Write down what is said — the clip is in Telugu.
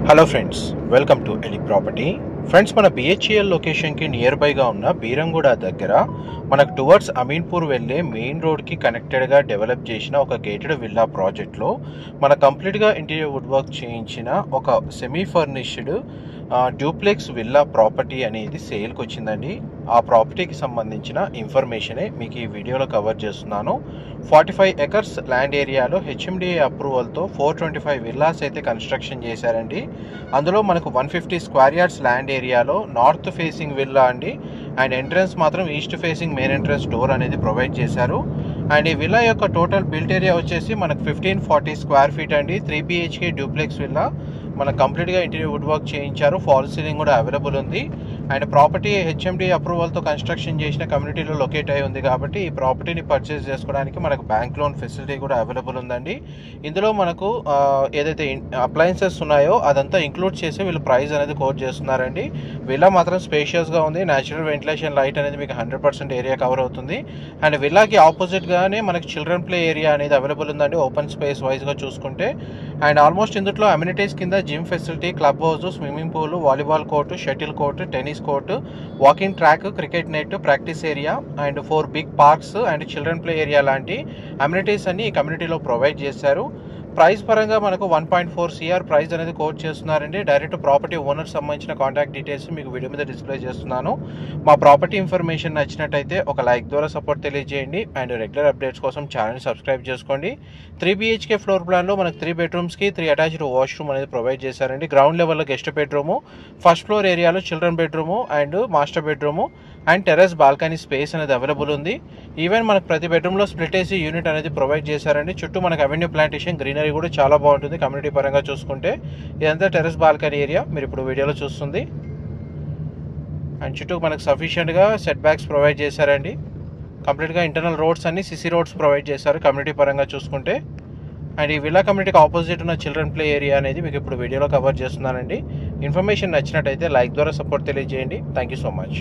Hello friends, welcome to Eli property. Friends, మన బిహెచ్ఎల్ లొకేషన్కి నియర్ బైగా ఉన్న బీరంగూడ దగ్గర మనకు టువర్డ్స్ అమీన్పూర్ వెళ్ళే మెయిన్ రోడ్కి కనెక్టెడ్గా డెవలప్ చేసిన ఒక గేటెడ్ విల్లా ప్రాజెక్ట్లో మన కంప్లీట్గా ఇంటీరియర్ వుడ్ వర్క్ చేయించిన ఒక semi furnished duplex villa property అనేది సేల్కి వచ్చిందండి. ఆ ప్రాపర్టీకి సంబంధించిన ఇన్ఫర్మేషనే మీకు ఈ వీడియోలో కవర్ చేస్తున్నాను. 45 ఎకర్స్ ల్యాండ్ ఏరియాలో హెచ్ఎండిఏ అప్రూవల్తో 425 విల్లాస్ అయితే కన్స్ట్రక్షన్ చేశారండి. అందులో మనకు 150 స్క్వేర్ యార్డ్స్ ల్యాండ్ ఏరియాలో నార్త్ ఫేసింగ్ విల్లా అండి. అండ్ ఎంట్రన్స్ మాత్రం east facing main entrance door అనేది ప్రొవైడ్ చేశారు. అండ్ ఈ విల్లా యొక్క టోటల్ బిల్ట్ ఏరియా వచ్చేసి మనకు 1540 స్క్వేర్ ఫీట్ అండి. 3 BHK డ్యూప్లెక్స్ విల్లా మనకు కంప్లీట్గా ఇంటీరియర్ వుడ్ వర్క్ చేయించారు. ఫాల్ సీలింగ్ కూడా అవైలబుల్ ఉంది. అండ్ ప్రాపర్టీ హెచ్ఎండి అప్రూవల్తో కన్స్ట్రక్షన్ చేసిన కమ్యూనిటీలో లొకేట్ అయి ఉంది కాబట్టి ఈ ప్రాపర్టీని పర్చేస్ చేసుకోవడానికి మనకు బ్యాంక్ లోన్ ఫెసిలిటీ కూడా అవైలబుల్ ఉందండి. ఇందులో మనకు ఏదైతే అప్లయన్సెస్ ఉన్నాయో అదంతా ఇంక్లూడ్ చేసి వీళ్ళు ప్రైస్ అనేది కోట్ చేస్తున్నారండి. విల్లా మాత్రం స్పేషియస్గా ఉంది. న్యాచురల్ వెంటిలేషన్ లైట్ అనేది మీకు 100% ఏరియా కవర్ అవుతుంది. అండ్ విల్లాకి ఆపోజిట్గానే మనకి చిల్డ్రన్ ప్లే ఏరియా అనేది అవైలబుల్ ఉందండి, ఓపెన్ స్పేస్ వైజ్గా చూసుకుంటే. అండ్ ఆల్మోస్ట్ ఇందులో అమ్యూనిటీస్ కింద gym facility, club house, swimming pool, volleyball court, shuttle court, tennis court, walking track, cricket net, practice area and 4 big parks and children play area లాంటి అమ్యూనిటీస్ అన్ని ఈ కమ్యూనిటీలో ప్రొవైడ్ చేశారు. ప్రైస్ పరంగా మనకు 1.4 CR ప్రైస్ అనేది కోట్ చేస్తున్నారండి. డైరెక్ట్ ప్రాపర్టీ ఓనర్ సంబంధించిన కాంటాక్ట్ డీటెయిల్స్ మీకు వీడియో మీద డిస్ప్లే చేస్తున్నాను. మా ప్రాపర్టీ ఇన్ఫర్మేషన్ నచ్చినట్టయితే ఒక లైక్ ద్వారా సపోర్ట్ తెలియజేయండి. అండ్ రెగ్యులర్ అప్డేట్స్ కోసం ఛానల్ సబ్స్క్రైబ్ చేసుకోండి. 3 BHK ఫ్లోర్ ప్లాన్లో మనకు 3 బెడ్రూమ్స్కి 3 అటాచ్డ్ వాష్రూమ్ అనేది ప్రొవైడ్ చేశారండి. గ్రౌండ్ లెవెల్లో గెస్ట్ బెడ్రూము, ఫస్ట్ ఫ్లోర్ ఏరియాలో children bedroom and master bedroom and terrace balcony space అనేది అవైలబుల్ ఉంది. ఈవెన్ మనకు ప్రతి బెడ్రూమ్లో స్ప్లిట్ ఏసీ యూనిట్ అనేది ప్రొవైడ్ చేశారండి. చుట్టూ మనకు అవెన్యూ ప్లాంటేషన్, గ్రీనరీ కూడా చాలా బాగుంటుంది కమ్యూనిటీ పరంగా చూసుకుంటే. ఇదంతా టెర్రస్ బాల్కనీ ఏరియా మీరు ఇప్పుడు వీడియోలో చూస్తుంది. అండ్ చుట్టూ మనకు సఫిషియెంట్గా సెట్ బ్యాక్స్ ప్రొవైడ్ చేశారండి. కంప్లీట్గా ఇంటర్నల్ రోడ్స్ అన్ని సిసి రోడ్స్ ప్రొవైడ్ చేశారు కమ్యూనిటీ పరంగా చూసుకుంటే. అండ్ ఈ విల్లా కమ్యూనిటీకి ఆపోజిట్ ఉన్న చిల్డ్రన్ ప్లే ఏరియా అనేది మీకు ఇప్పుడు వీడియోలో కవర్ చేస్తున్నానండి. ఇన్ఫర్మేషన్ నచ్చినట్టయితే లైక్ ద్వారా సపోర్ట్ తెలియజేయండి. Thank you so much.